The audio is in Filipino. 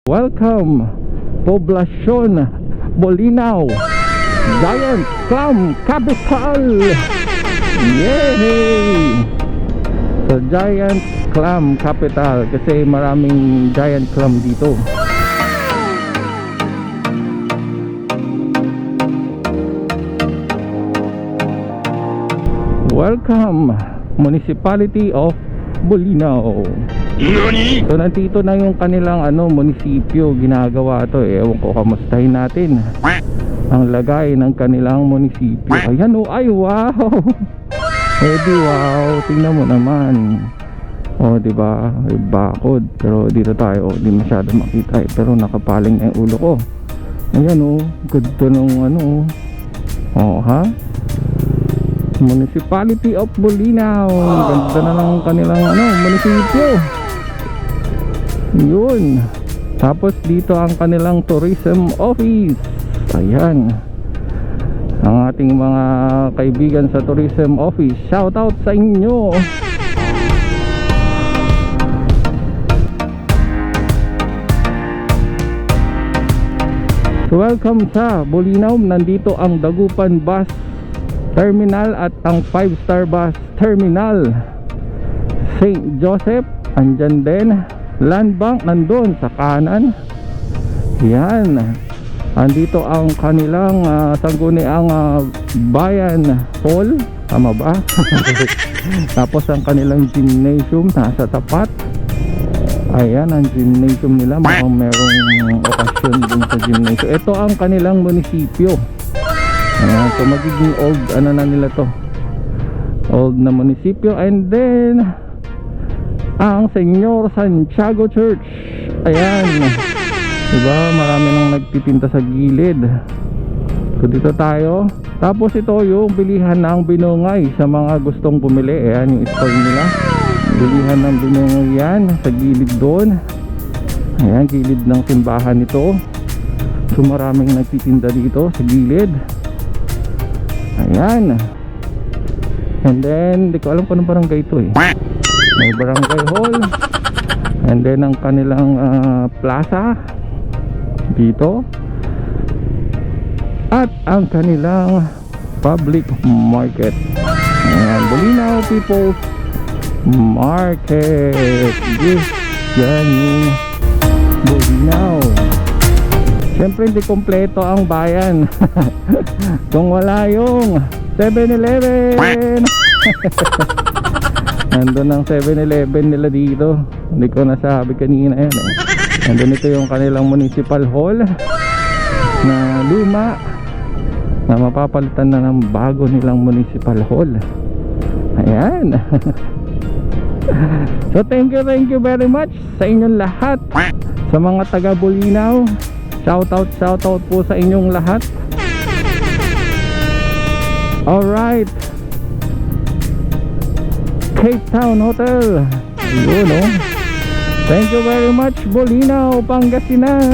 Welcome, Poblacion Bolinao, Giant Clam Capital. Yay! So Giant Clam Capital kasi maraming giant clam dito. Welcome, Municipality of Bolinao. So nandito na yung kanilang munisipyo, ginagawa to ewan ko, kamustahin natin ang lagay ng kanilang munisipyo. Ayan ay wow. Wow, tingnan mo naman. Diba, may bakod. Pero dito tayo, di masyado makita pero nakapaling na yung ulo ko. Ayan ganda nung ha? Municipality of Bolinao. Ganda na ng kanilang munisipyo. Yun. Tapos dito ang kanilang tourism office. Ayan. Ang ating mga kaibigan sa tourism office, shout out sa inyo. So welcome sa Bolinao. Nandito ang Dagupan Bus Terminal at ang 5-star bus terminal. St. Joseph andyan din. Land Bank nandun sa kanan. Yan. Andito ang kanilang sangguniang Bayan Hall. Tama ba? Tapos ang kanilang gymnasium nasa tapat. Ayan ang gymnasium nila. Mukhang merong okasyon din sa gymnasium. Ito ang kanilang munisipyo. Ayan, so magiging old na nila to, old na munisipyo. And then ang Senyor Santiago Church. Ayan, diba marami nang nagtitinta sa gilid. So dito tayo. Tapos ito yung bilihan ng binungay sa mga gustong bumili. Ayan yung store nila, bilihan ng binungay yan sa gilid doon. Ayan, gilid ng simbahan ito. So maraming nagtitinda dito sa gilid. Ayan. And then di ko alam kung anong barangay ito May barangay hall. And then ang kanilang plaza dito. At ang kanilang public market. Ayan, Bolinao People's Market. Yes, yan yung Bolinao. Siyempre hindi kompleto ang bayan kung wala yung 7-Eleven. Nandun ang 7-Eleven nila dito. Hindi ko nasabi kanina yan Nandun ito yung kanilang municipal hall na luma, na mapapalitan na ng bago nilang municipal hall. Ayan. So thank you very much sa inyong lahat, sa mga taga Bolinao. Shout out po sa inyong lahat. Alright, Cape Town Hotel. Ayun Thank you very much, Bolinao, Pangasinan.